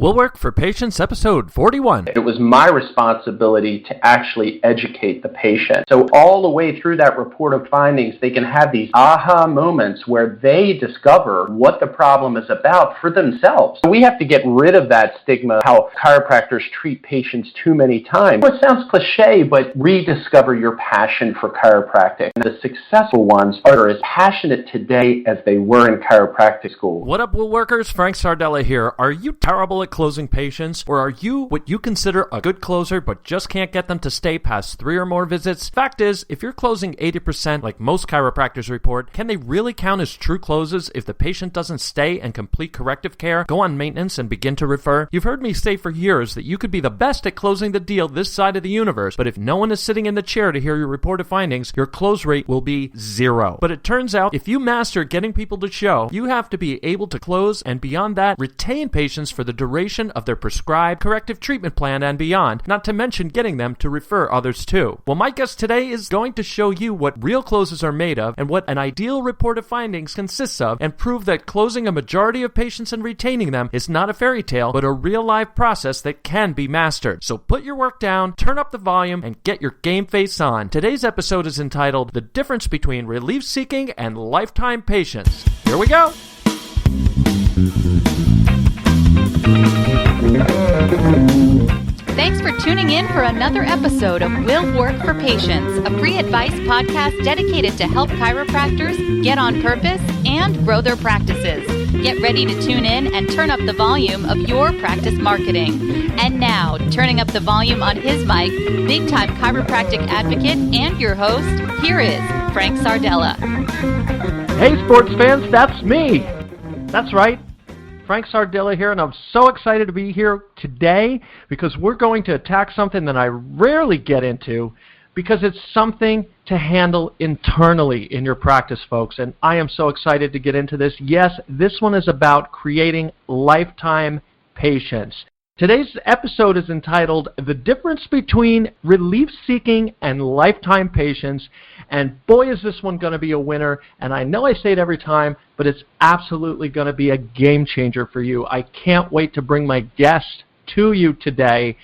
Will Work for Patients, episode 41. It was my responsibility to actually educate the patient. So all the way through that report of findings, they can have these aha moments where they discover what the problem is about for themselves. So we have to get rid of that stigma, how chiropractors treat patients too many times. It sounds cliche, but rediscover your passion for chiropractic. And the successful ones are as passionate today as they were in chiropractic school. What up, Will Workers? Frank Sardella here. Are you terrible at closing patients, or are you what you consider a good closer but just can't get them to stay past 3 or more visits? Fact is, if you're closing 80% like most chiropractors report, can they really count as true closes if the patient doesn't stay and complete corrective care, go on maintenance, and begin to refer? You've heard me say for years that you could be the best at closing the deal this side of the universe, but if no one is sitting in the chair to hear your reported findings, your close rate will be 0. But it turns out, if you master getting people to show, you have to be able to close and beyond that, retain patients for the duration of their prescribed corrective treatment plan and beyond, not to mention getting them to refer others too. Well, my guest today is going to show you what real closes are made of and what an ideal report of findings consists of, and prove that closing a majority of patients and retaining them is not a fairy tale, but a real live process that can be mastered. So put your work down, turn up the volume, and get your game face on. Today's episode is entitled The Difference Between Relief-Seeking and Lifetime Patients. Here we go. Thanks for tuning in for another episode of Will Work for Patients, a free advice podcast dedicated to help chiropractors get on purpose and grow their practices. Get ready to tune in and turn up the volume of your practice marketing. And now, turning up the volume on his mic, big-time chiropractic advocate and your host, here is Frank Sardella. Hey, sports fans, that's me. That's right. Frank Sardella here, and I'm so excited to be here today because we're going to attack something that I rarely get into because it's something to handle internally in your practice, folks, and I am so excited to get into this. Yes, this one is about creating lifetime patients. Today's episode is entitled The Difference Between Relief-Seeking and Lifetime Patients, and boy is this one going to be a winner, and I know I say it every time, but it's absolutely going to be a game changer for you. I can't wait to bring my guest to you today,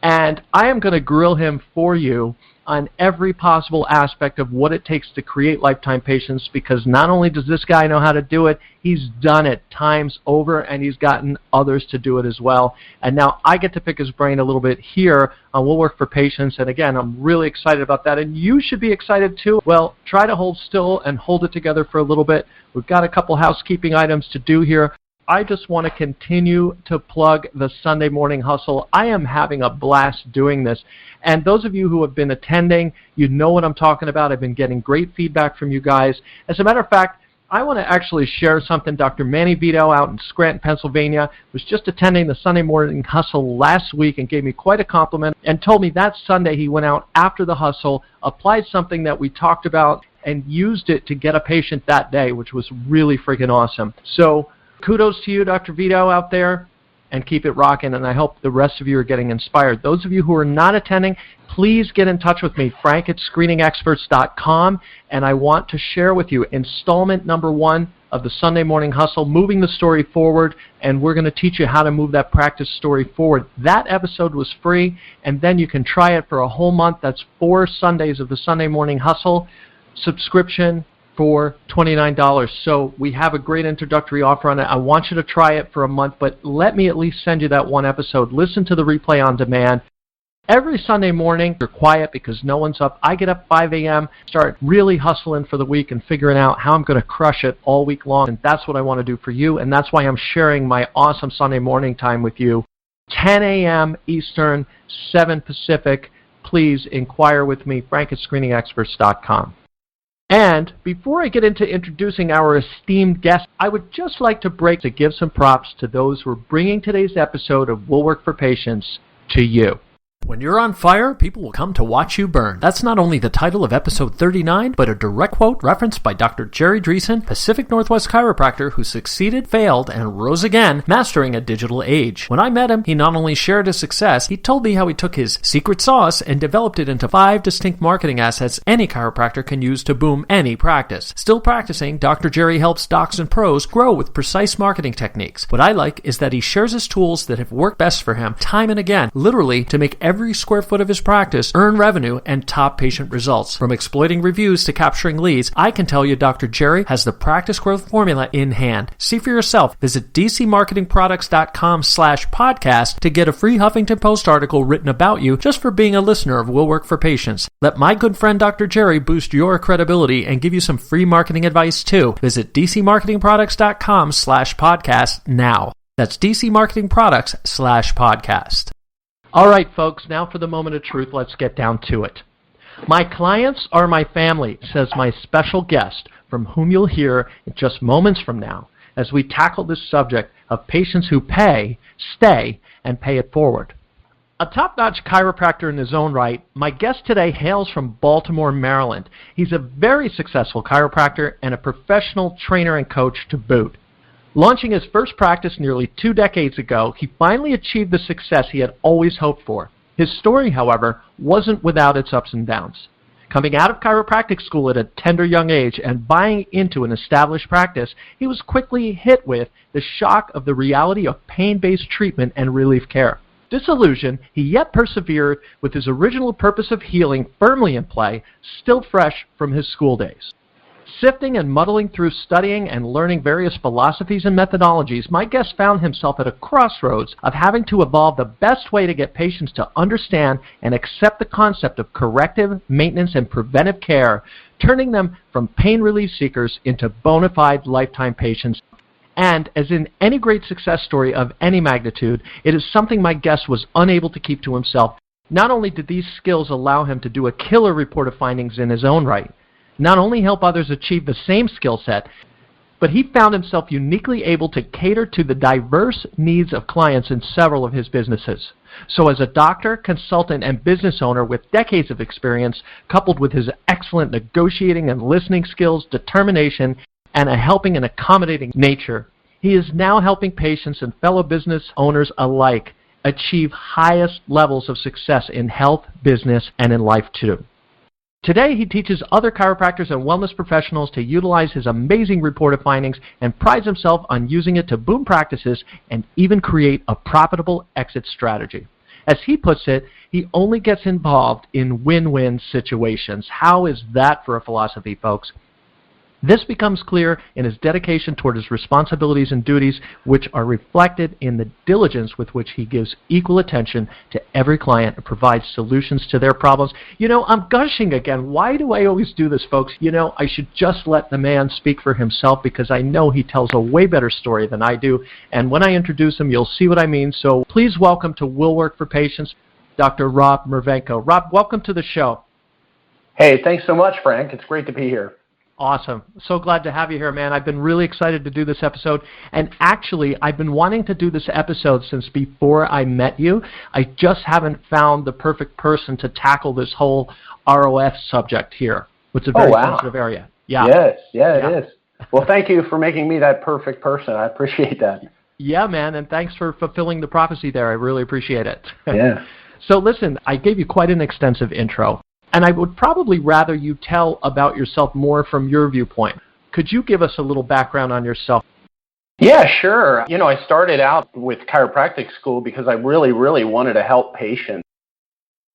and I am going to grill him for you on every possible aspect of what it takes to create lifetime patients, because not only does this guy know how to do it, he's done it times over, and he's gotten others to do it as well. And now I get to pick his brain a little bit here on Will Work for Patients, and again, I'm really excited about that, and you should be excited too. Well, try to hold still and hold it together for a little bit. We've got a couple housekeeping items to do here. I just want to continue to plug the Sunday Morning Hustle. I am having a blast doing this. And those of you who have been attending, you know what I'm talking about. I've been getting great feedback from you guys. As a matter of fact, I want to actually share something. Dr. Manny Vito out in Scranton, Pennsylvania, was just attending the Sunday Morning Hustle last week and gave me quite a compliment and told me that Sunday he went out after the hustle, applied something that we talked about, and used it to get a patient that day, which was really freaking awesome. So kudos to you, Dr. Vito, out there, and keep it rocking, and I hope the rest of you are getting inspired. Those of you who are not attending, please get in touch with me, frank@screeningexperts.com, and I want to share with you installment number 1 of the Sunday Morning Hustle, Moving the Story Forward, and we're going to teach you how to move that practice story forward. That episode was free, and then you can try it for a whole month. That's 4 Sundays of the Sunday Morning Hustle subscription for $29. So we have a great introductory offer on it. I want you to try it for a month, but let me at least send you that one episode. Listen to the replay on demand. Every Sunday morning, you're quiet because no one's up. I get up 5 a.m., start really hustling for the week and figuring out how I'm going to crush it all week long, and that's what I want to do for you, and that's why I'm sharing my awesome Sunday morning time with you. 10 a.m. Eastern, 7 Pacific. Please inquire with me, frank@screeningexperts.com. And before I get into introducing our esteemed guest, I would just like to break to give some props to those who are bringing today's episode of Will Work for Patients to you. When you're on fire, people will come to watch you burn. That's not only the title of episode 39, but a direct quote referenced by Dr. Jerry Dreesen, Pacific Northwest chiropractor who succeeded, failed, and rose again, mastering a digital age. When I met him, he not only shared his success, he told me how he took his secret sauce and developed it into 5 distinct marketing assets any chiropractor can use to boom any practice. Still practicing, Dr. Jerry helps docs and pros grow with precise marketing techniques. What I like is that he shares his tools that have worked best for him time and again, literally to make every square foot of his practice earn revenue and top patient results. From exploiting reviews to capturing leads, I can tell you Dr. Jerry has the practice growth formula in hand. See for yourself. Visit dcmarketingproducts.com/podcast to get a free Huffington Post article written about you just for being a listener of Will Work for Patients. Let my good friend Dr. Jerry boost your credibility and give you some free marketing advice too. Visit dcmarketingproducts.com/podcast now. That's dcmarketingproducts/podcast. All right, folks, now for the moment of truth, let's get down to it. My clients are my family, says my special guest, from whom you'll hear in just moments from now, as we tackle this subject of patients who pay, stay, and pay it forward. A top-notch chiropractor in his own right, my guest today hails from Baltimore, Maryland. He's a very successful chiropractor and a professional trainer and coach to boot. Launching his first practice nearly 2 decades ago, he finally achieved the success he had always hoped for. His story, however, wasn't without its ups and downs. Coming out of chiropractic school at a tender young age and buying into an established practice, he was quickly hit with the shock of the reality of pain-based treatment and relief care. Disillusioned, he yet persevered with his original purpose of healing firmly in play, still fresh from his school days. Sifting and muddling through studying and learning various philosophies and methodologies, my guest found himself at a crossroads of having to evolve the best way to get patients to understand and accept the concept of corrective, maintenance, and preventive care, turning them from pain relief seekers into bona fide lifetime patients. And, as in any great success story of any magnitude, it is something my guest was unable to keep to himself. Not only did these skills allow him to do a killer report of findings in his own right, not only help others achieve the same skill set, but he found himself uniquely able to cater to the diverse needs of clients in several of his businesses. So as a doctor, consultant, and business owner with decades of experience, coupled with his excellent negotiating and listening skills, determination, and a helping and accommodating nature, he is now helping patients and fellow business owners alike achieve highest levels of success in health, business, and in life too. Today, he teaches other chiropractors and wellness professionals to utilize his amazing report of findings and prides himself on using it to boom practices and even create a profitable exit strategy. As he puts it, he only gets involved in win-win situations. How is that for a philosophy, folks? This becomes clear in his dedication toward his responsibilities and duties, which are reflected in the diligence with which he gives equal attention to every client and provides solutions to their problems. You know, I'm gushing again. Why do I always do this, folks? You know, I should just let the man speak for himself because I know he tells a way better story than I do. And when I introduce him, you'll see what I mean. So please welcome to Will Work for Patients, Dr. Rob Marvenko. Rob, welcome to the show. Hey, thanks so much, Frank. It's great to be here. Awesome. So glad to have you here, man. I've been really excited to do this episode. And actually, I've been wanting to do this episode since before I met you. I just haven't found the perfect person to tackle this whole ROF subject here. It's a very sensitive area. Yeah. Yes, it is. Well, thank you for making me that perfect person. I appreciate that. Yeah, man, and thanks for fulfilling the prophecy there. I really appreciate it. Yeah. So listen, I gave you quite an extensive intro. And I would probably rather you tell about yourself more from your viewpoint. Could you give us a little background on yourself? Yeah, sure. You know, I started out with chiropractic school because I really, really wanted to help patients.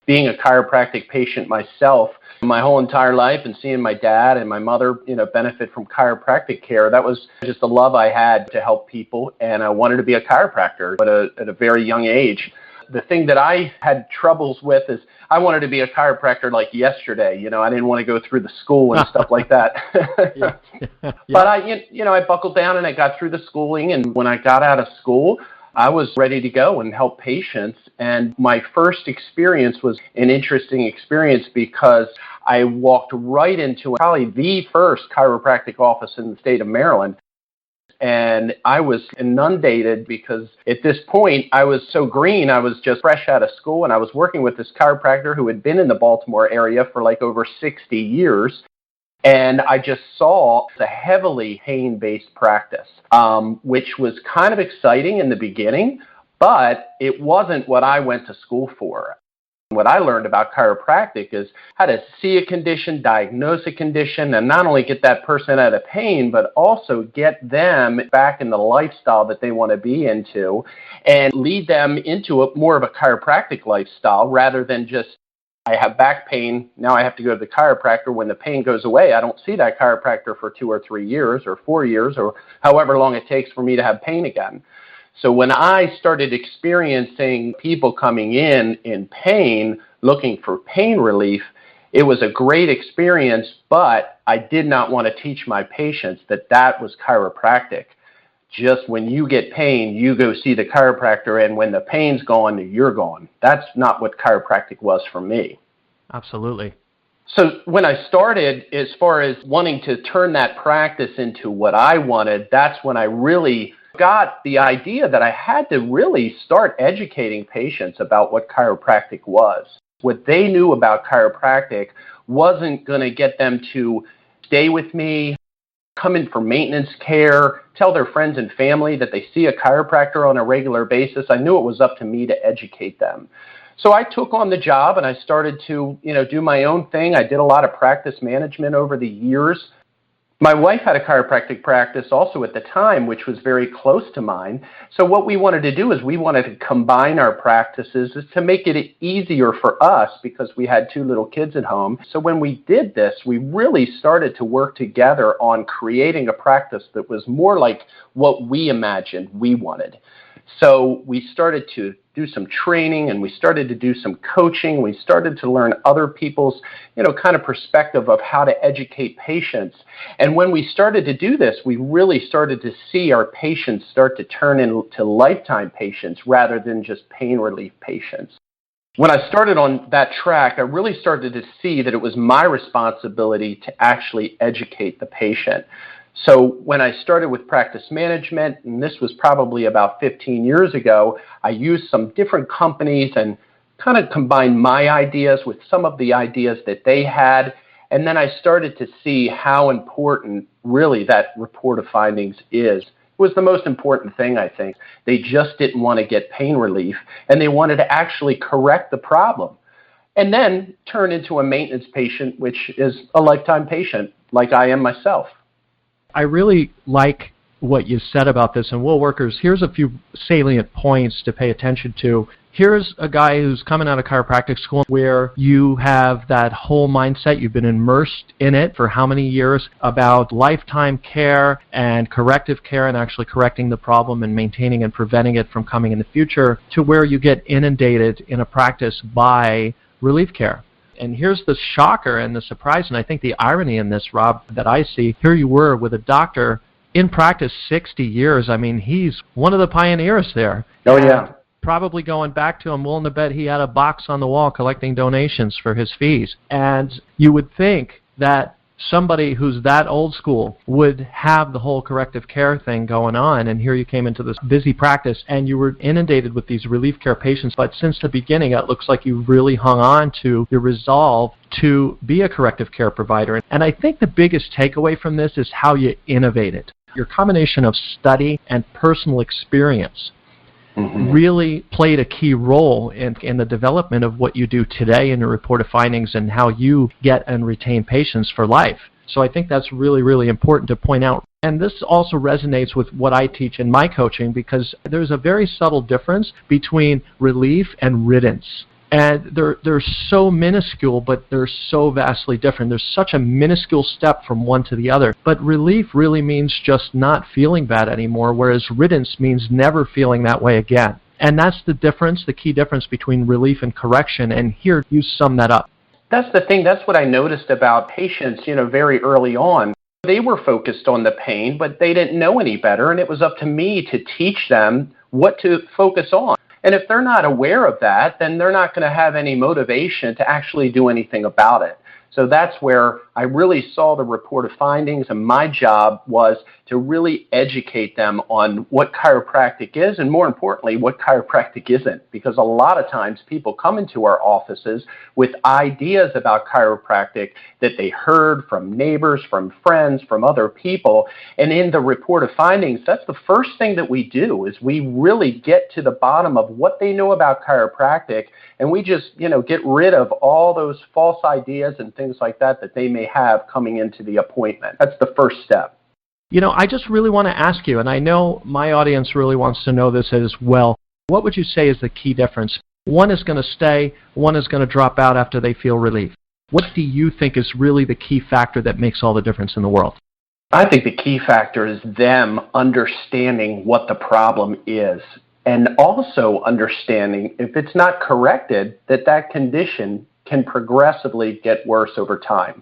Being a chiropractic patient myself, my whole entire life, and seeing my dad and my mother, benefit from chiropractic care, that was just a love I had to help people, and I wanted to be a chiropractor at a very young age. The thing that I had troubles with is I wanted to be a chiropractor like yesterday. I didn't want to go through the school and stuff like that. Yeah. But I buckled down and I got through the schooling. And when I got out of school, I was ready to go and help patients. And my first experience was an interesting experience because I walked right into probably the first chiropractic office in the state of Maryland. and I was inundated because at this point I was so green. I was just fresh out of school, and I was working with this chiropractor who had been in the Baltimore area for like over 60 years. And I just saw a heavily pain-based practice, which was kind of exciting in the beginning, but it wasn't what I went to school for. What I learned about chiropractic is how to see a condition, diagnose a condition, and not only get that person out of pain, but also get them back in the lifestyle that they want to be into and lead them into more of a chiropractic lifestyle rather than just, I have back pain, now I have to go to the chiropractor. When the pain goes away, I don't see that chiropractor for 2 or 3 years or 4 years or however long it takes for me to have pain again. So when I started experiencing people coming in pain, looking for pain relief, it was a great experience, but I did not want to teach my patients that was chiropractic. Just when you get pain, you go see the chiropractor, and when the pain's gone, you're gone. That's not what chiropractic was for me. Absolutely. So when I started, as far as wanting to turn that practice into what I wanted, that's when I really got the idea that I had to really start educating patients about what chiropractic was. What they knew about chiropractic wasn't going to get them to stay with me, come in for maintenance care, tell their friends and family that they see a chiropractor on a regular basis. I knew it was up to me to educate them. So I took on the job and I started to, do my own thing. I did a lot of practice management over the years. My wife had a chiropractic practice also at the time, which was very close to mine. So what we wanted to do is we wanted to combine our practices to make it easier for us because we had 2 little kids at home. So when we did this, we really started to work together on creating a practice that was more like what we imagined we wanted. So we started to do some training and we started to do some coaching. We started to learn other people's, kind of perspective of how to educate patients. And when we started to do this, we really started to see our patients start to turn into lifetime patients rather than just pain relief patients. When I started on that track, I really started to see that it was my responsibility to actually educate the patient. So when I started with practice management, and this was probably about 15 years ago, I used some different companies and kind of combined my ideas with some of the ideas that they had. And then I started to see how important really that report of findings is. It was the most important thing, I think. They just didn't want to get pain relief, and they wanted to actually correct the problem and then turn into a maintenance patient, which is a lifetime patient like I am myself. I really like what you said about this, and Will Workers, here's a few salient points to pay attention to. Here's a guy who's coming out of chiropractic school where you have that whole mindset, you've been immersed in it for how many years, about lifetime care and corrective care and actually correcting the problem and maintaining and preventing it from coming in the future, to where you get inundated in a practice by relief care. And here's the shocker and the surprise, and I think the irony in this, Rob, that I see. Here you were with a doctor in practice 60 years. I mean, he's one of the pioneers there. Oh, yeah. Probably going back to, I'm willing to bet he had a box on the wall collecting donations for his fees. And you would think that somebody who's that old school would have the whole corrective care thing going on, and here you came into this busy practice and you were inundated with these relief care patients. But since the beginning, it looks like you really hung on to your resolve to be a corrective care provider. And I think the biggest takeaway from this is how you innovated. Your combination of study and personal experience really played a key role in the development of what you do today in your report of findings and how you get and retain patients for life. So I think that's really, really important to point out. And this also resonates with what I teach in my coaching, because there's a very subtle difference between relief and riddance. And they're so minuscule, but they're so vastly different. There's such a minuscule step from one to the other. But relief really means just not feeling bad anymore, whereas riddance means never feeling that way again. And that's the difference, the key difference between relief and correction. And here, you sum that up. That's the thing. That's what I noticed about patients, very early on. They were focused on the pain, but they didn't know any better. And it was up to me to teach them what to focus on. And if they're not aware of that, then they're not going to have any motivation to actually do anything about it. So that's where I really saw the reported findings, and my job was to really educate them on what chiropractic is, and more importantly, what chiropractic isn't. Because a lot of times people come into our offices with ideas about chiropractic that they heard from neighbors, from friends, from other people. And in the reported findings, that's the first thing that we do, is we really get to the bottom of what they know about chiropractic, and we just, get rid of all those false ideas and things like that they may have coming into the appointment. That's the first step. I just really want to ask you, and I know my audience really wants to know this as well. What would you say is the key difference? One is going to stay, one is going to drop out after they feel relief. What do you think is really the key factor that makes all the difference in the world? I think the key factor is them understanding what the problem is, and also understanding if it's not corrected, that condition can progressively get worse over time.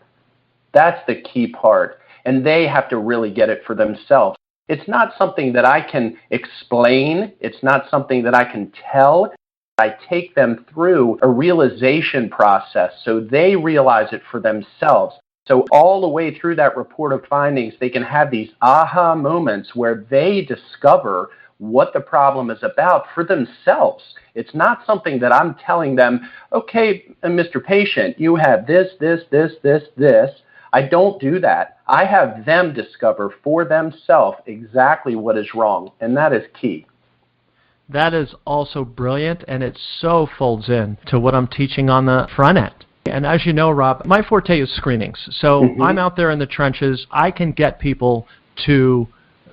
That's the key part, and they have to really get it for themselves. It's not something that I can explain. It's not something that I can tell. I take them through a realization process so they realize it for themselves. So all the way through that report of findings, they can have these aha moments where they discover what the problem is about for themselves. It's not something that I'm telling them, okay, Mr. Patient, you have this. I don't do that. I have them discover for themselves exactly what is wrong, and that is key. That is also brilliant, and it so folds in to what I'm teaching on the front end. And as you know, Rob, my forte is screenings. So I'm out there in the trenches. I can get people to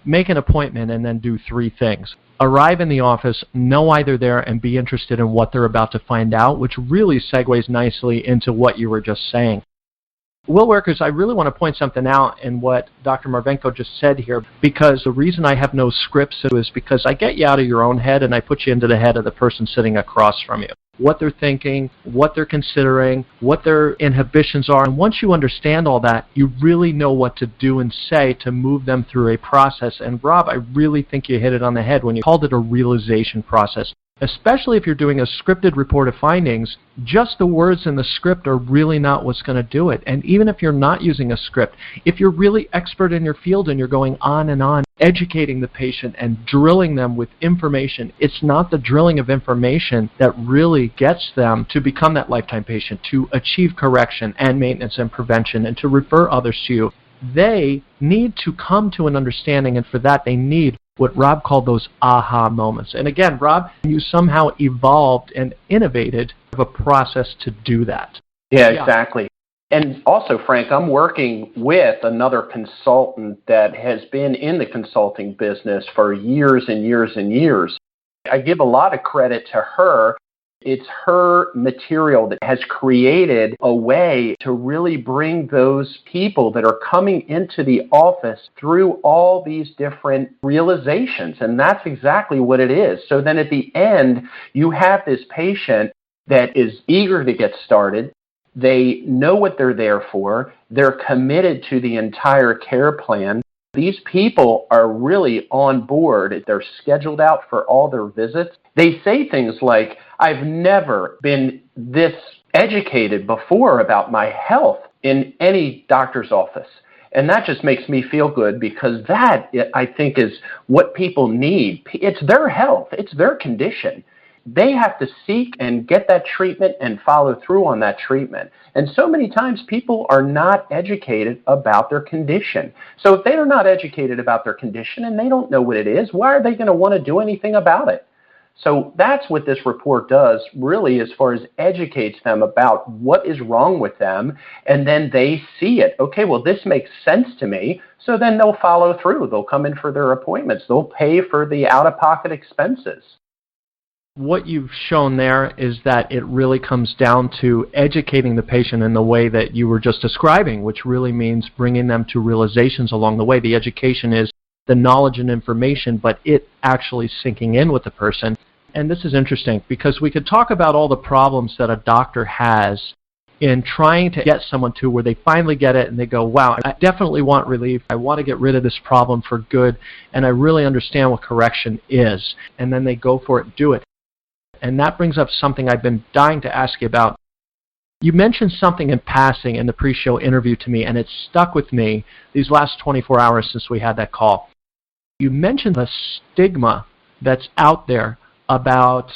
make an appointment and then do three things. Arrive in the office, know why they're there, and be interested in what they're about to find out, which really segues nicely into what you were just saying. Will workers, I really want to point something out in what Dr. Marvenko just said here, because the reason I have no scripts is because I get you out of your own head and I put you into the head of the person sitting across from you. What they're thinking, what they're considering, what their inhibitions are. And once you understand all that, you really know what to do and say to move them through a process. And Rob, I really think you hit it on the head when you called it a realization process. Especially if you're doing a scripted report of findings, just the words in the script are really not what's going to do it. And even if you're not using a script, if you're really expert in your field and you're going on and on, educating the patient and drilling them with information, it's not the drilling of information that really gets them to become that lifetime patient, to achieve correction and maintenance and prevention, and to refer others to you. They need to come to an understanding, and for that they need what Rob called those aha moments. And again, Rob, you somehow evolved and innovated a process to do that. Yeah, exactly. And also, Frank, I'm working with another consultant that has been in the consulting business for years and years and years. I give a lot of credit to her. It's her material that has created a way to really bring those people that are coming into the office through all these different realizations. And that's exactly what it is. So then at the end, you have this patient that is eager to get started. They know what they're there for. They're committed to the entire care plan. These people are really on board. They're scheduled out for all their visits. They say things like, I've never been this educated before about my health in any doctor's office. And that just makes me feel good, because that, I think, is what people need. It's their health. It's their condition. They have to seek and get that treatment and follow through on that treatment. And so many times people are not educated about their condition. So if they are not educated about their condition and they don't know what it is, why are they going to want to do anything about it? So that's what this report does, really, as far as educates them about what is wrong with them, and then they see it. Okay, well, this makes sense to me, so then they'll follow through. They'll come in for their appointments. They'll pay for the out-of-pocket expenses. What you've shown there is that it really comes down to educating the patient in the way that you were just describing, which really means bringing them to realizations along the way. The education is the knowledge and information, but it actually sinking in with the person. And this is interesting, because we could talk about all the problems that a doctor has in trying to get someone to where they finally get it and they go, wow, I definitely want relief. I want to get rid of this problem for good, and I really understand what correction is. And then they go for it and do it. And that brings up something I've been dying to ask you about. You mentioned something in passing in the pre-show interview to me, and it stuck with me these last 24 hours since we had that call. You mentioned the stigma that's out there about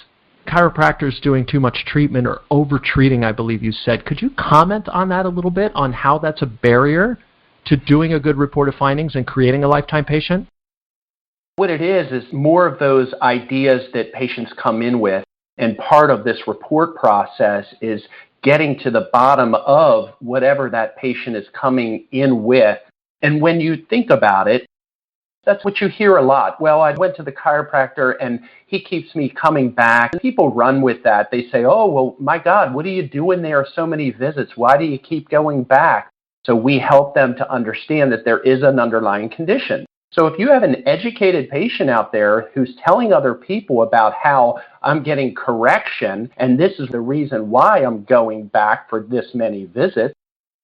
chiropractors doing too much treatment or over-treating, I believe you said. Could you comment on that a little bit, on how that's a barrier to doing a good report of findings and creating a lifetime patient? What it is more of those ideas that patients come in with, and part of this report process is getting to the bottom of whatever that patient is coming in with. And when you think about it, that's what you hear a lot. Well, I went to the chiropractor and he keeps me coming back. And people run with that. They say, oh, well, my God, what are you doing there? So many visits. Why do you keep going back? So we help them to understand that there is an underlying condition. So if you have an educated patient out there who's telling other people about how I'm getting correction and this is the reason why I'm going back for this many visits,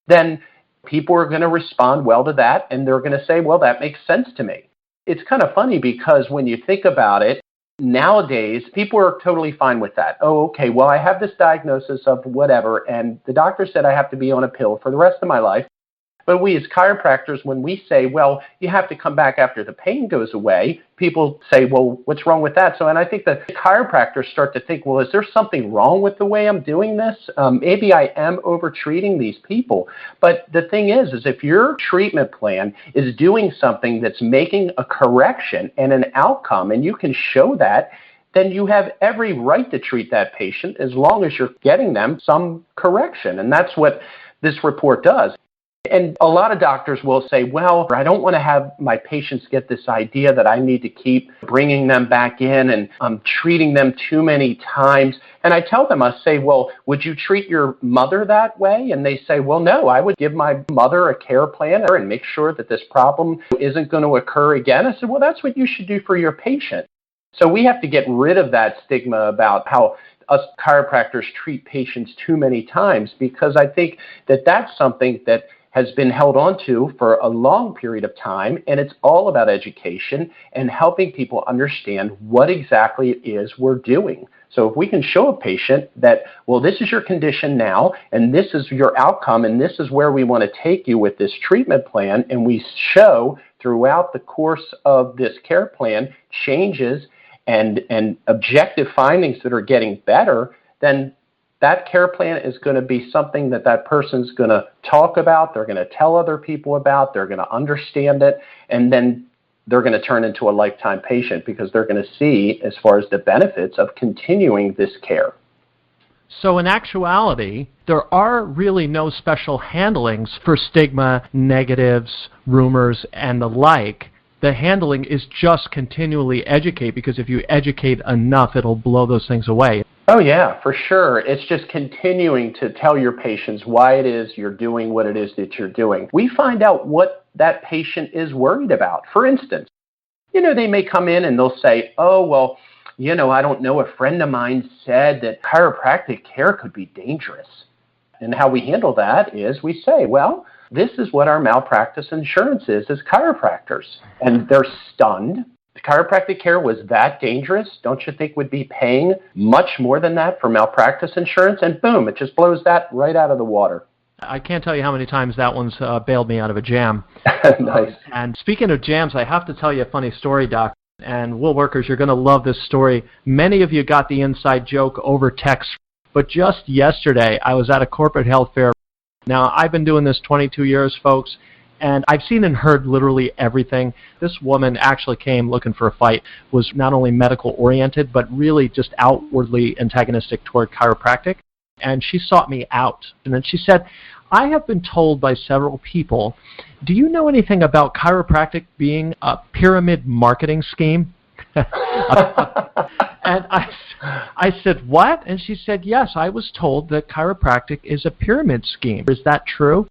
then people are going to respond well to that, and they're going to say, well, that makes sense to me. It's kind of funny because when you think about it, nowadays, people are totally fine with that. Oh, okay, well, I have this diagnosis of whatever, and the doctor said I have to be on a pill for the rest of my life. But we as chiropractors, when we say, well, you have to come back after the pain goes away, people say, well, what's wrong with that? So, and I think that chiropractors start to think, well, is there something wrong with the way I'm doing this? Maybe I am over-treating these people. But the thing is if your treatment plan is doing something that's making a correction and an outcome, and you can show that, then you have every right to treat that patient as long as you're getting them some correction. And that's what this report does. And a lot of doctors will say, well, I don't want to have my patients get this idea that I need to keep bringing them back in and I'm treating them too many times. And I tell them, I say, well, would you treat your mother that way? And they say, well, no, I would give my mother a care plan and make sure that this problem isn't going to occur again. I said, well, that's what you should do for your patient. So we have to get rid of that stigma about how us chiropractors treat patients too many times, because I think that that's something that has been held on to for a long period of time, and it's all about education and helping people understand what exactly it is we're doing. So if we can show a patient that, well, this is your condition now, and this is your outcome, and this is where we want to take you with this treatment plan, and we show throughout the course of this care plan changes and objective findings that are getting better, then that care plan is going to be something that that person's going to talk about, they're going to tell other people about, they're going to understand it, and then they're going to turn into a lifetime patient because they're going to see as far as the benefits of continuing this care. So in actuality, there are really no special handlings for stigma, negatives, rumors, and the like. The handling is just continually educate, because if you educate enough, it'll blow those things away. Oh, yeah, for sure. It's just continuing to tell your patients why it is you're doing what it is that you're doing. We find out what that patient is worried about. For instance, they may come in and they'll say, oh, well, I don't know, a friend of mine said that chiropractic care could be dangerous. And how we handle that is we say, well, this is what our malpractice insurance is as chiropractors. And they're stunned. Chiropractic care was that dangerous? Don't you think we'd be paying much more than that for malpractice insurance? And boom, it just blows that right out of the water. I can't tell you how many times that one's bailed me out of a jam. Nice. And speaking of jams, I have to tell you a funny story, Doc. And Will Workers, you're going to love this story. Many of you got the inside joke over text. But just yesterday, I was at a corporate health fair. Now, I've been doing this 22 years, folks. And I've seen and heard literally everything. This woman actually came looking for a fight, was not only medical-oriented, but really just outwardly antagonistic toward chiropractic. And she sought me out. And then she said, I have been told by several people, do you know anything about chiropractic being a pyramid marketing scheme? And I said, what? And she said, yes, I was told that chiropractic is a pyramid scheme. Is that true?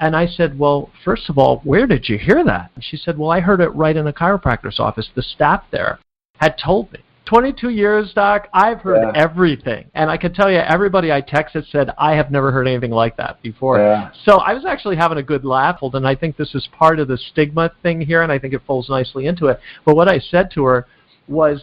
And I said, well, first of all, where did you hear that? And she said, well, I heard it right in a chiropractor's office. The staff there had told me. 22 years, Doc, I've heard everything. And I can tell you, everybody I texted said, I have never heard anything like that before. Yeah. So I was actually having a good laugh, and I think this is part of the stigma thing here, and I think it falls nicely into it. But what I said to her was,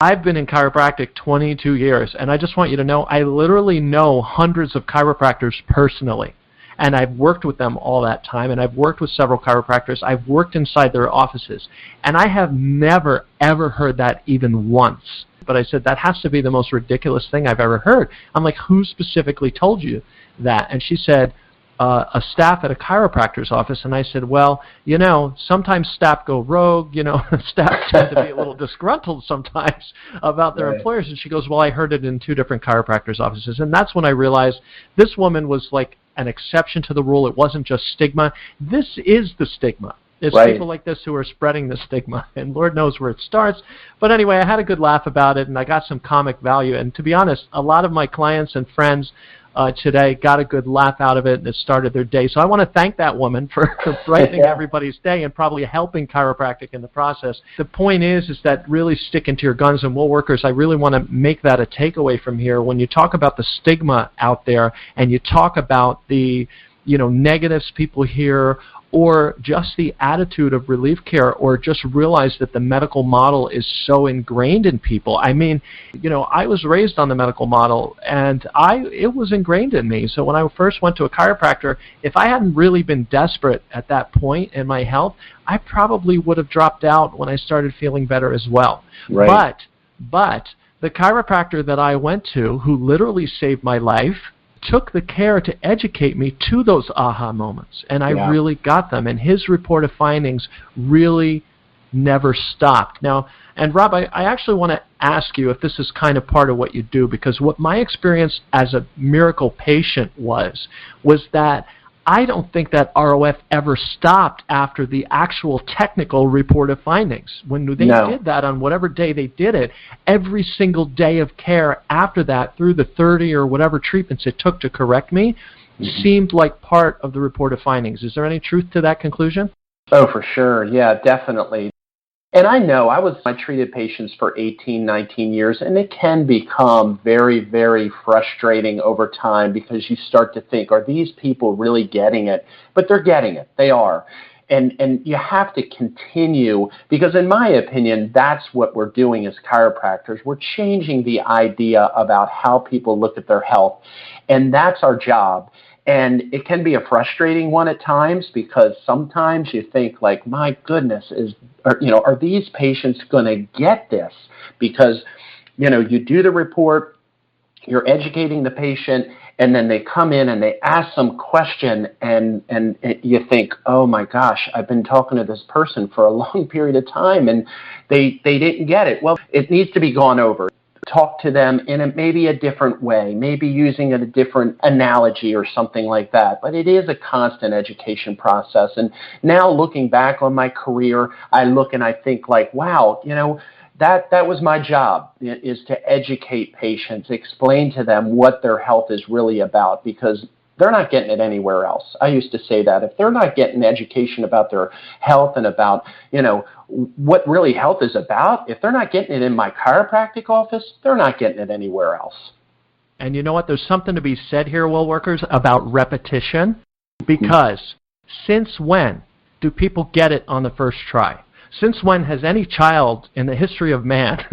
I've been in chiropractic 22 years, and I just want you to know I literally know hundreds of chiropractors personally. And I've worked with them all that time, and I've worked with several chiropractors. I've worked inside their offices, and I have never, ever heard that even once. But I said, that has to be the most ridiculous thing I've ever heard. I'm like, who specifically told you that? And she said, a staff at a chiropractor's office. And I said, well, you know, sometimes staff go rogue. You know, staff tend to be a little disgruntled sometimes about their employers. And she goes, well, I heard it in 2 different chiropractors' offices. And that's when I realized this woman was like an exception to the rule. It wasn't just stigma. This is the stigma. It's people like this who are spreading the stigma, and Lord knows where it starts. But anyway, I had a good laugh about it, and I got some comic value. And to be honest, a lot of my clients and friends today got a good laugh out of it, and it started their day. So I want to thank that woman for brightening everybody's day and probably helping chiropractic in the process. The point is that really sticking to your guns, and Woolworkers, I really want to make that a takeaway from here. When you talk about the stigma out there and you talk about the negatives people hear, or just the attitude of relief care, or just realize that the medical model is so ingrained in people. I mean, I was raised on the medical model, and it was ingrained in me. So when I first went to a chiropractor, if I hadn't really been desperate at that point in my health, I probably would have dropped out when I started feeling better as well. Right. But the chiropractor that I went to, who literally saved my life, took the care to educate me to those aha moments, and I really got them, and his report of findings really never stopped. Now, and Rob, I actually want to ask you if this is kind of part of what you do, because what my experience as a miracle patient was that I don't think that ROF ever stopped after the actual technical report of findings. When they did that on whatever day they did it, every single day of care after that, through the 30 or whatever treatments it took to correct me, seemed like part of the report of findings. Is there any truth to that conclusion? Oh, for sure. Yeah, definitely. And I know I treated patients for 18, 19 years, and it can become very, very frustrating over time, because you start to think, are these people really getting it? But they're getting it. They are. And you have to continue, because in my opinion, that's what we're doing as chiropractors. We're changing the idea about how people look at their health, and that's our job. And it can be a frustrating one at times, because sometimes you think, like, my goodness, are these patients going to get this? Because, you do the report, you're educating the patient, and then they come in and they ask some question, and you think, oh my gosh, I've been talking to this person for a long period of time, and they didn't get it. Well, it needs to be gone over. Talk to them in maybe a different way, maybe using a different analogy or something like that. But it is a constant education process. And now looking back on my career, I look and I think, like, wow, that was my job, is to educate patients, explain to them what their health is really about, because they're not getting it anywhere else. I used to say that if they're not getting education about their health and about, what really health is about, if they're not getting it in my chiropractic office, they're not getting it anywhere else. And you know what? There's something to be said here, Woolworkers, about repetition, because since when do people get it on the first try? Since when has any child in the history of man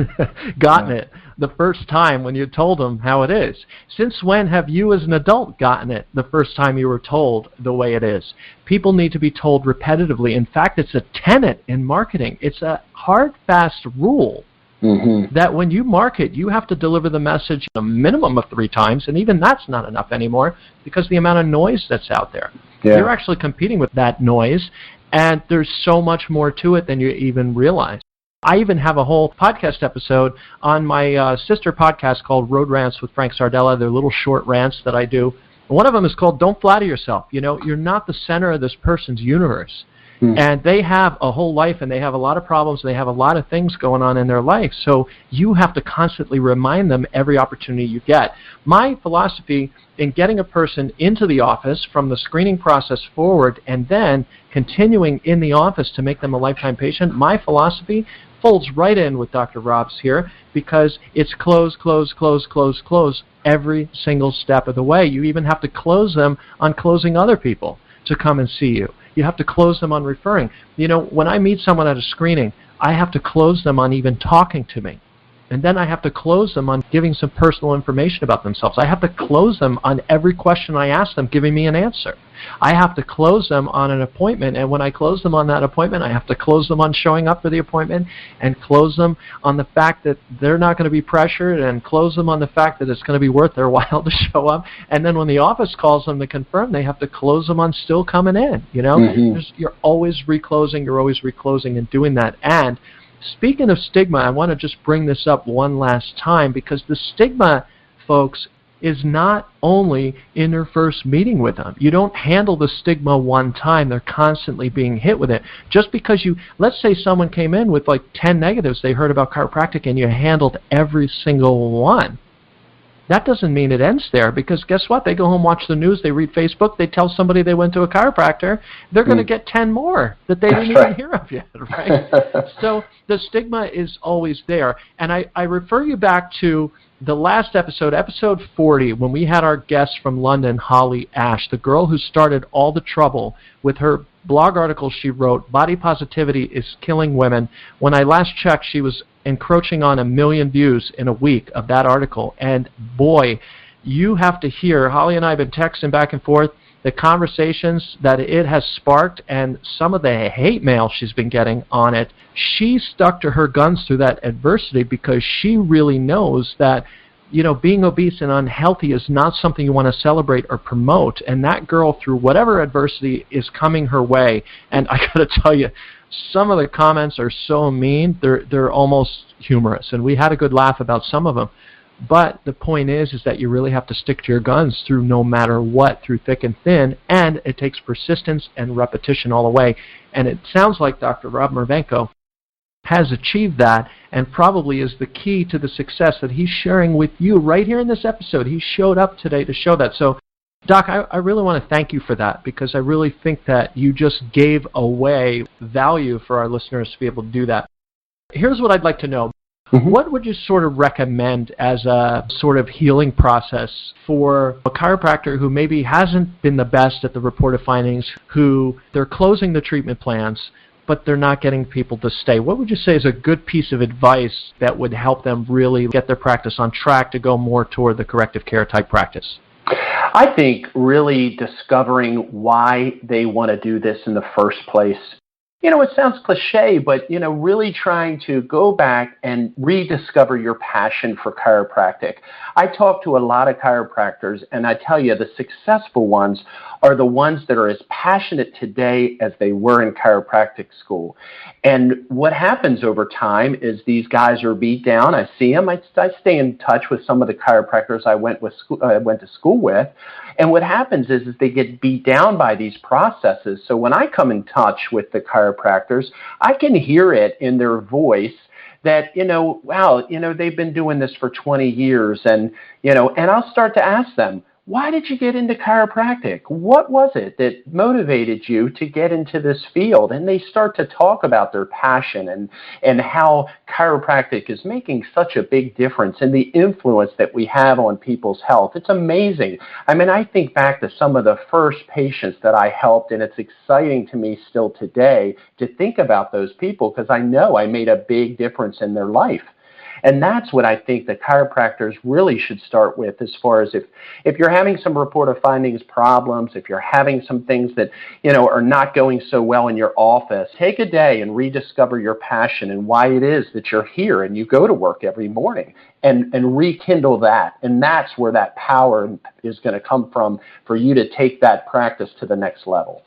gotten it the first time when you told them how it is? Since when have you as an adult gotten it the first time you were told the way it is? People need to be told repetitively. In fact, it's a tenet in marketing. It's a hard, fast rule that when you market, you have to deliver the message a minimum of 3 times, and even that's not enough anymore, because the amount of noise that's out there. You're actually competing with that noise, and there's so much more to it than you even realize. I even have a whole podcast episode on my sister podcast called Road Rants with Frank Sardella. They're little short rants that I do. One of them is called Don't Flatter Yourself. You're not the center of this person's universe. And they have a whole life, and they have a lot of problems, and they have a lot of things going on in their life. So you have to constantly remind them every opportunity you get. My philosophy in getting a person into the office from the screening process forward, and then continuing in the office to make them a lifetime patient, my philosophy folds right in with Dr. Rob's here, because it's close, close, close, close, close every single step of the way. You even have to close them on closing other people to come and see you. You have to close them on referring. When I meet someone at a screening, I have to close them on even talking to me. And then I have to close them on giving some personal information about themselves. I have to close them on every question I ask them, giving me an answer. I have to close them on an appointment, and when I close them on that appointment, I have to close them on showing up for the appointment, and close them on the fact that they're not going to be pressured, and close them on the fact that it's going to be worth their while to show up. And then when the office calls them to confirm, they have to close them on still coming in. You're always reclosing, and doing that. And speaking of stigma, I want to just bring this up one last time, because the stigma, folks, is not only in their first meeting with them. You don't handle the stigma one time. They're constantly being hit with it. Just because let's say someone came in with like 10 negatives they heard about chiropractic and you handled every single one. That doesn't mean it ends there, because guess what? They go home, watch the news, they read Facebook, they tell somebody they went to a chiropractor, they're going to get 10 more that they didn't even hear of yet, right? So the stigma is always there. And I refer you back to the last episode, episode 40, when we had our guest from London, Holly Ash, the girl who started all the trouble with her blog article she wrote, Body Positivity is Killing Women. When I last checked, she was encroaching on 1 million views in a week of that article. And boy, you have to hear, Holly and I have been texting back and forth, the conversations that it has sparked and some of the hate mail she's been getting on it. She stuck to her guns through that adversity because she really knows that, being obese and unhealthy is not something you want to celebrate or promote. And that girl, through whatever adversity is coming her way, and I got to tell you, some of the comments are so mean, they're almost humorous. And we had a good laugh about some of them. But the point is that you really have to stick to your guns through no matter what, through thick and thin, and it takes persistence and repetition all the way. And it sounds like Dr. Rob Marvenko has achieved that and probably is the key to the success that he's sharing with you right here in this episode. He showed up today to show that. So, Doc, I really want to thank you for that, because I really think that you just gave away value for our listeners to be able to do that. Here's what I'd like to know. What would you sort of recommend as a sort of healing process for a chiropractor who maybe hasn't been the best at the reported findings, who they're closing the treatment plans, but they're not getting people to stay? What would you say is a good piece of advice that would help them really get their practice on track to go more toward the corrective care type practice? I think really discovering why they want to do this in the first place. It sounds cliche, but, really trying to go back and rediscover your passion for chiropractic. I talk to a lot of chiropractors, and I tell you, the successful ones are the ones that are as passionate today as they were in chiropractic school. And what happens over time is these guys are beat down. I see them. I stay in touch with some of the chiropractors I went to school with. And what happens is they get beat down by these processes. So when I come in touch with the chiropractors, I can hear it in their voice that, wow, they've been doing this for 20 years. And I'll start to ask them, why did you get into chiropractic? What was it that motivated you to get into this field? And they start to talk about their passion and how chiropractic is making such a big difference and the influence that we have on people's health. It's amazing. I think back to some of the first patients that I helped, and it's exciting to me still today to think about those people because I know I made a big difference in their life. And that's what I think the chiropractors really should start with, as far as if you're having some reported findings problems, if you're having some things that, are not going so well in your office, take a day and rediscover your passion and why it is that you're here and you go to work every morning and rekindle that. And that's where that power is going to come from for you to take that practice to the next level.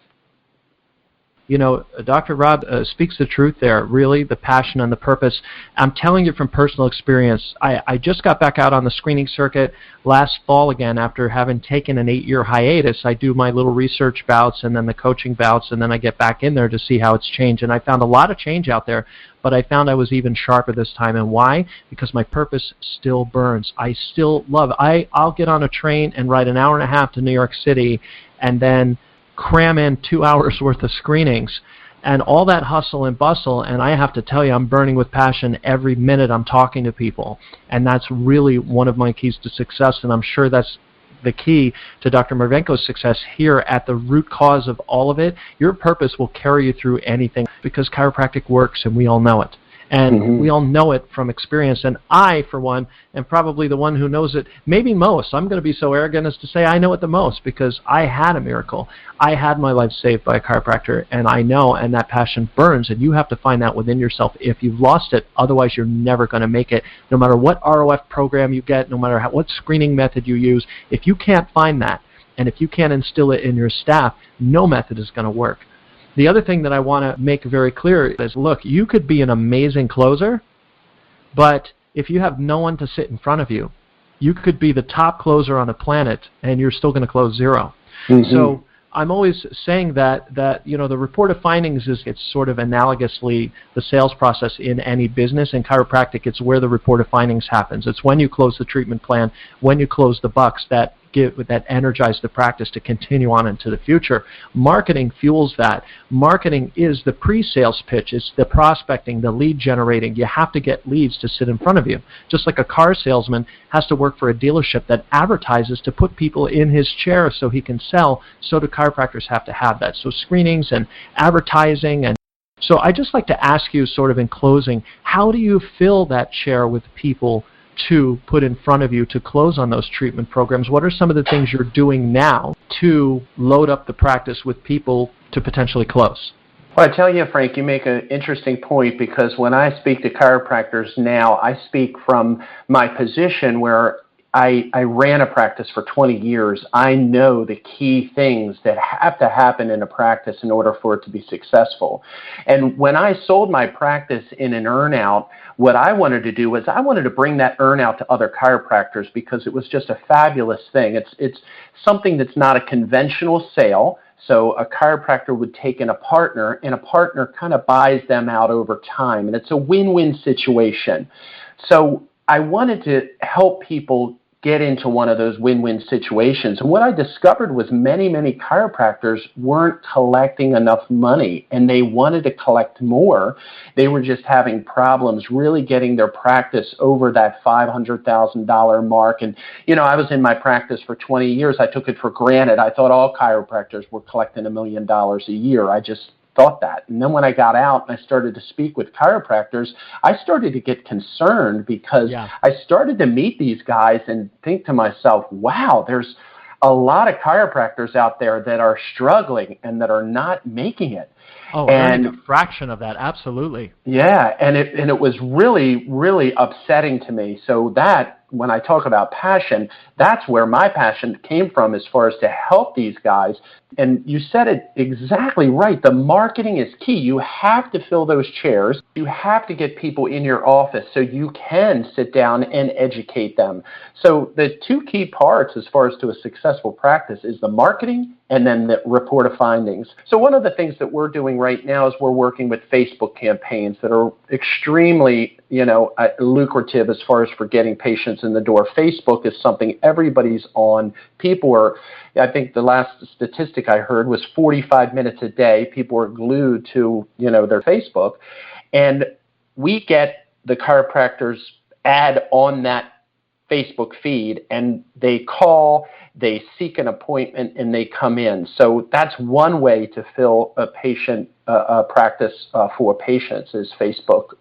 Dr. Rob speaks the truth there, really, the passion and the purpose. I'm telling you from personal experience, I just got back out on the screening circuit last fall again after having taken an 8-year hiatus. I do my little research bouts and then the coaching bouts, and then I get back in there to see how it's changed. And I found a lot of change out there, but I found I was even sharper this time. And why? Because my purpose still burns. I still love it. I'll get on a train and ride an hour and a half to New York City and then cram in 2 hours worth of screenings and all that hustle and bustle, and I have to tell you, I'm burning with passion every minute I'm talking to people, and that's really one of my keys to success, and I'm sure that's the key to Dr. Marvenko's success here at the root cause of all of it. Your purpose will carry you through anything because chiropractic works, and we all know it. And we all know it from experience. And I, for one, am probably the one who knows it maybe most. I'm going to be so arrogant as to say I know it the most because I had a miracle. I had my life saved by a chiropractor, and I know, and that passion burns, and you have to find that within yourself if you've lost it. Otherwise, you're never going to make it, no matter what ROF program you get, no matter what screening method you use. If you can't find that, and if you can't instill it in your staff, no method is going to work. The other thing that I want to make very clear is, look, you could be an amazing closer, but if you have no one to sit in front of you, you could be the top closer on the planet, and you're still going to close zero. So I'm always saying that the report of findings it's sort of analogously the sales process in any business. In chiropractic, it's where the report of findings happens. It's when you close the treatment plan, when you close the bucks that energize the practice to continue on into the future. Marketing fuels that. Marketing is the pre-sales pitch. It's the prospecting, the lead generating. You have to get leads to sit in front of you. Just like a car salesman has to work for a dealership that advertises to put people in his chair so he can sell, so do chiropractors have to have that. So screenings and advertising. And so I just like to ask you sort of in closing, how do you fill that chair with people to put in front of you to close on those treatment programs? What are some of the things you're doing now to load up the practice with people to potentially close? Well, I tell you, Frank, you make an interesting point, because when I speak to chiropractors now, I speak from my position where I ran a practice for 20 years. I know the key things that have to happen in a practice in order for it to be successful. And when I sold my practice in an earn-out, what I wanted to do was I wanted to bring that earn-out to other chiropractors, because it was just a fabulous thing. It's something that's not a conventional sale. So a chiropractor would take in a partner, and a partner kind of buys them out over time. And it's a win-win situation. So I wanted to help people get into one of those win-win situations. And what I discovered was many chiropractors weren't collecting enough money, and they wanted to collect more. They were just having problems really getting their practice over that $500,000 mark. And, I was in my practice for 20 years. I took it for granted. I thought all chiropractors were collecting $1 million a year. I just thought that. And then when I got out and I started to speak with chiropractors, I started to get concerned, because I started to meet these guys and think to myself, wow, there's a lot of chiropractors out there that are struggling and that are not making it. Oh, and a fraction of that, absolutely. Yeah, and it was really upsetting to me. So that, when I talk about passion, that's where my passion came from, as far as to help these guys. And you said it exactly right. The marketing is key. You have to fill those chairs. You have to get people in your office so you can sit down and educate them. So the two key parts as far as to a successful practice is the marketing and then the report of findings. So one of the things that we're doing right now is we're working with Facebook campaigns that are extremely lucrative as far as for getting patients in the door. Facebook is something everybody's on. People are, I think the last statistic I heard was 45 minutes a day. People are glued to, their Facebook. And we get the chiropractors ad on that Facebook feed, and they call, they seek an appointment, and they come in. So that's one way to fill a patient practice for patients is Facebook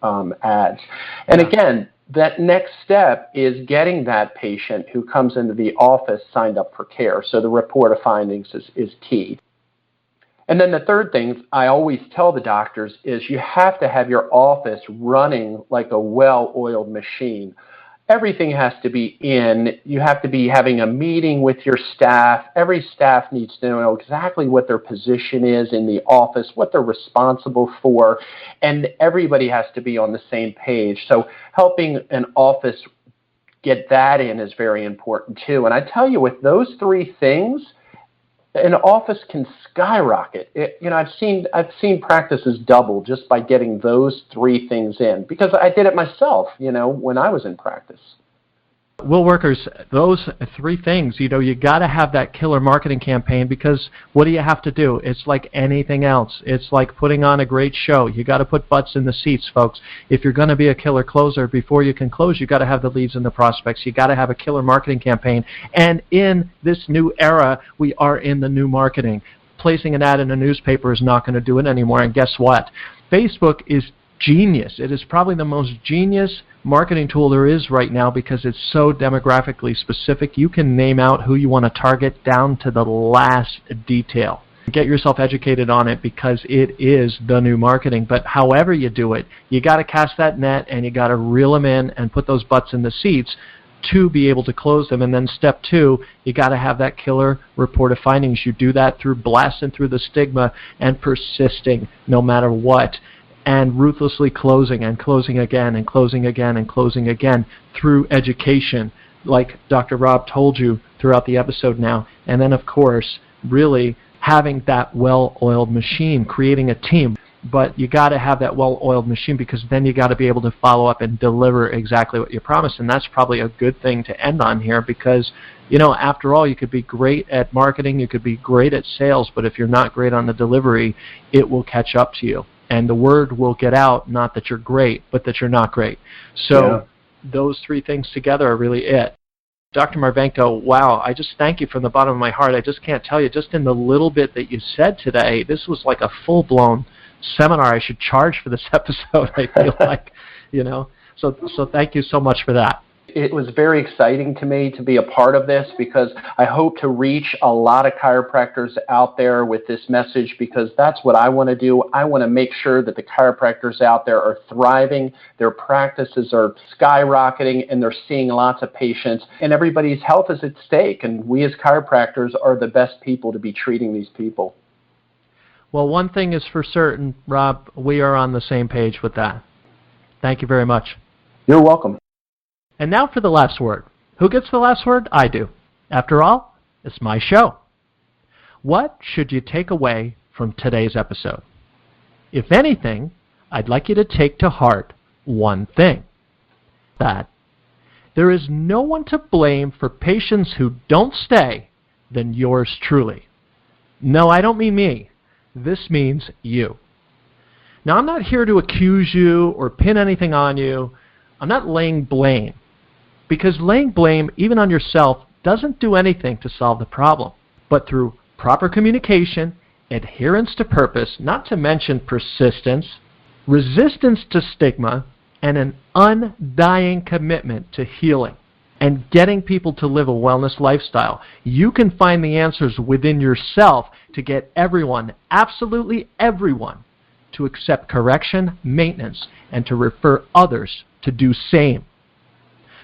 ads. And again, that next step is getting that patient who comes into the office signed up for care. So the report of findings is key. And then the third thing I always tell the doctors is you have to have your office running like a well-oiled machine. Everything has to be in. You have to be having a meeting with your staff. Every staff needs to know exactly what their position is in the office, what they're responsible for, and everybody has to be on the same page. So helping an office get that in is very important too. And I tell you, with those three things, an office can skyrocket. I've seen practices double just by getting those three things in, because I did it myself, when I was in practice. Will workers, those three things, you got to have that killer marketing campaign, because what do you have to do? It's like anything else. It's like putting on a great show. You got to put butts in the seats, folks. If you're going to be a killer closer, before you can close, you got to have the leads and the prospects. You got to have a killer marketing campaign. And in this new era, we are in the new marketing. Placing an ad in a newspaper is not going to do it anymore. And guess what? Facebook is genius. It is probably the most genius marketing tool there is right now because it's so demographically specific. You can name out who you want to target down to the last detail. Get yourself educated on it because it is the new marketing. But however you do it, you got to cast that net and you got to reel them in and put those butts in the seats to be able to close them. And then step 2, you got to have that killer report of findings. You do that through blasting through the stigma and persisting no matter what, and ruthlessly closing and closing again and closing again and closing again through education, like Dr. Rob told you throughout the episode now. And then, of course, really having that well-oiled machine, creating a team. But you got to have that well-oiled machine because then you got to be able to follow up and deliver exactly what you promised. And that's probably a good thing to end on here because, you know, after all, you could be great at marketing, you could be great at sales, but if you're not great on the delivery, it will catch up to you. And the word will get out, not that you're great, but that you're not great. So those 3 things together are really it. Dr. Marvenko, wow, I just thank you from the bottom of my heart. I just can't tell you, just in the little bit that you said today, this was like a full-blown seminar. I should charge for this episode, I feel like, you know. So thank you so much for that. It was very exciting to me to be a part of this because I hope to reach a lot of chiropractors out there with this message because that's what I want to do. I want to make sure that the chiropractors out there are thriving, their practices are skyrocketing, and they're seeing lots of patients, and everybody's health is at stake, and we as chiropractors are the best people to be treating these people. Well, one thing is for certain, Rob, we are on the same page with that. Thank you very much. You're welcome. And now for the last word. Who gets the last word? I do. After all, it's my show. What should you take away from today's episode? If anything, I'd like you to take to heart one thing. That there is no one to blame for patients who don't stay than yours truly. No, I don't mean me. This means you. Now, I'm not here to accuse you or pin anything on you. I'm not laying blame. Because laying blame, even on yourself, doesn't do anything to solve the problem. But through proper communication, adherence to purpose, not to mention persistence, resistance to stigma, and an undying commitment to healing and getting people to live a wellness lifestyle, you can find the answers within yourself to get everyone, absolutely everyone, to accept correction, maintenance, and to refer others to do same.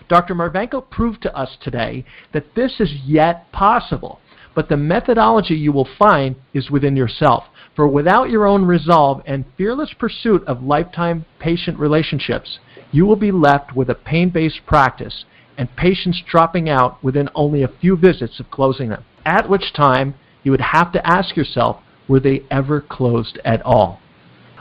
Dr. Marvenko proved to us today that this is yet possible, but the methodology you will find is within yourself. For without your own resolve and fearless pursuit of lifetime patient relationships, you will be left with a pain-based practice and patients dropping out within only a few visits of closing them, at which time you would have to ask yourself, were they ever closed at all?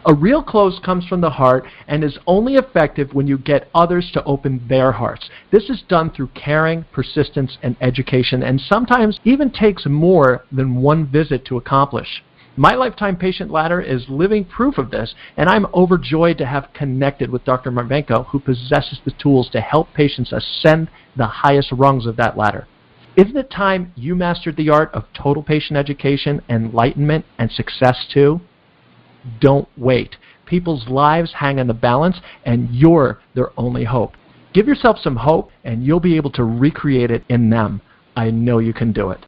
A real close comes from the heart and is only effective when you get others to open their hearts. This is done through caring, persistence, and education, and sometimes even takes more than one visit to accomplish. My Lifetime Patient Ladder is living proof of this, and I'm overjoyed to have connected with Dr. Marvenko, who possesses the tools to help patients ascend the highest rungs of that ladder. Isn't it time you mastered the art of total patient education, enlightenment, and success too? Don't wait. People's lives hang on the balance, and you're their only hope. Give yourself some hope, and you'll be able to recreate it in them. I know you can do it.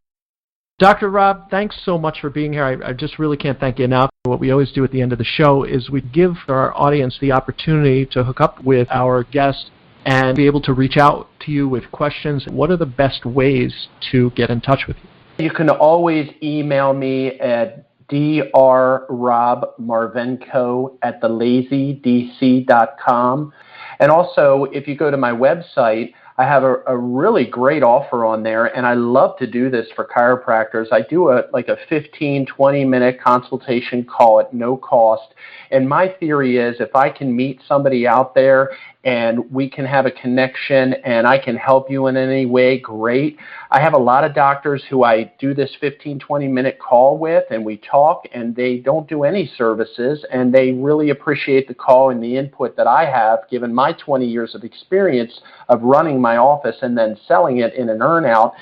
Dr. Rob, thanks so much for being here. I just really can't thank you enough. What we always do at the end of the show is we give our audience the opportunity to hook up with our guest and be able to reach out to you with questions. What are the best ways to get in touch with you? You can always email me at drrobmarvenko@thelazydc.com. And also, if you go to my website, I have a really great offer on there, and I love to do this for chiropractors. I do a 15, 20-minute consultation call at no cost. And my theory is if I can meet somebody out there and we can have a connection and I can help you in any way, great. I have a lot of doctors who I do this 15, 20-minute call with, and we talk, and they don't do any services, and they really appreciate the call and the input that I have, given my 20 years of experience of running my office and then selling it in an earn-out.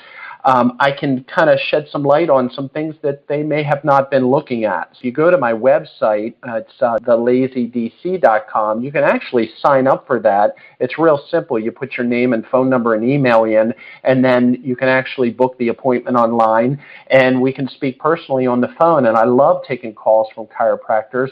I can kind of shed some light on some things that they may have not been looking at. So you go to my website, it's thelazydc.com. You can actually sign up for that. It's real simple. You put your name and phone number and email in, and then you can actually book the appointment online, and we can speak personally on the phone. And I love taking calls from chiropractors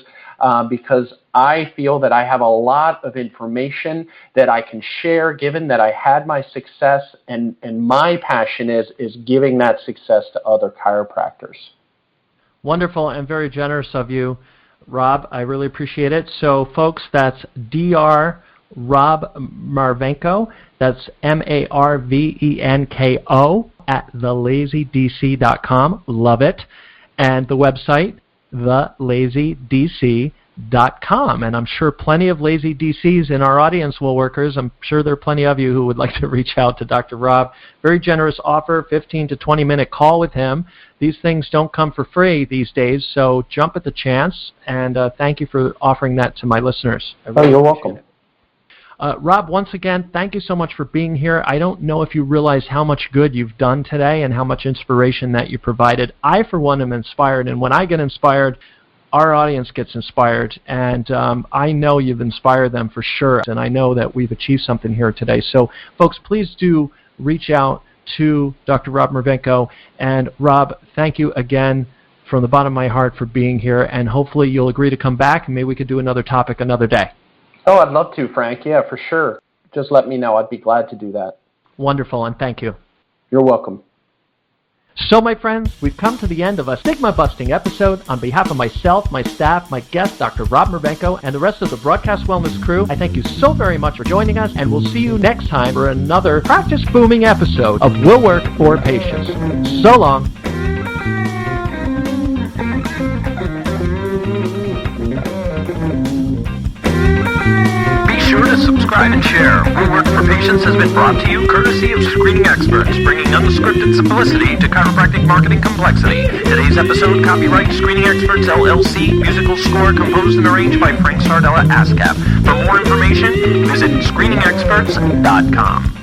because I feel that I have a lot of information that I can share, given that I had my success, and my passion is giving that success to other chiropractors. Wonderful and very generous of you, Rob. I really appreciate it. So, folks, that's Dr. Rob Marvenko. That's Marvenko at thelazydc.com. Love it. And the website, thelazydc.com. And I'm sure plenty of lazy DCs in our audience, Will Workers. I'm sure there are plenty of you who would like to reach out to Dr. Rob. Very generous offer, 15 to 20-minute call with him. These things don't come for free these days, so jump at the chance. And thank you for offering that to my listeners. You're welcome. Rob, once again, thank you so much for being here. I don't know if you realize how much good you've done today and how much inspiration that you provided. I, for one, am inspired, and when I get inspired, our audience gets inspired, and I know you've inspired them for sure, and I know that we've achieved something here today. So, folks, please do reach out to Dr. Rob Marvenko, and Rob, thank you again from the bottom of my heart for being here, and hopefully you'll agree to come back, and maybe we could do another topic another day. Oh, I'd love to, Frank. Yeah, for sure. Just let me know. I'd be glad to do that. Wonderful, and thank you. You're welcome. So, my friends, we've come to the end of a stigma-busting episode. On behalf of myself, my staff, my guest, Dr. Rob Marvenko, and the rest of the Broadcast Wellness crew, I thank you so very much for joining us, and we'll see you next time for another practice-booming episode of Will Work for Patients. So long. Be sure to subscribe and share. Will Work for Patients has been brought to you courtesy of Screening Experts, bringing unscripted simplicity to chiropractic marketing complexity. Today's episode, copyright Screening Experts LLC, musical score composed and arranged by Frank Sardella ASCAP. For more information, visit screeningexperts.com.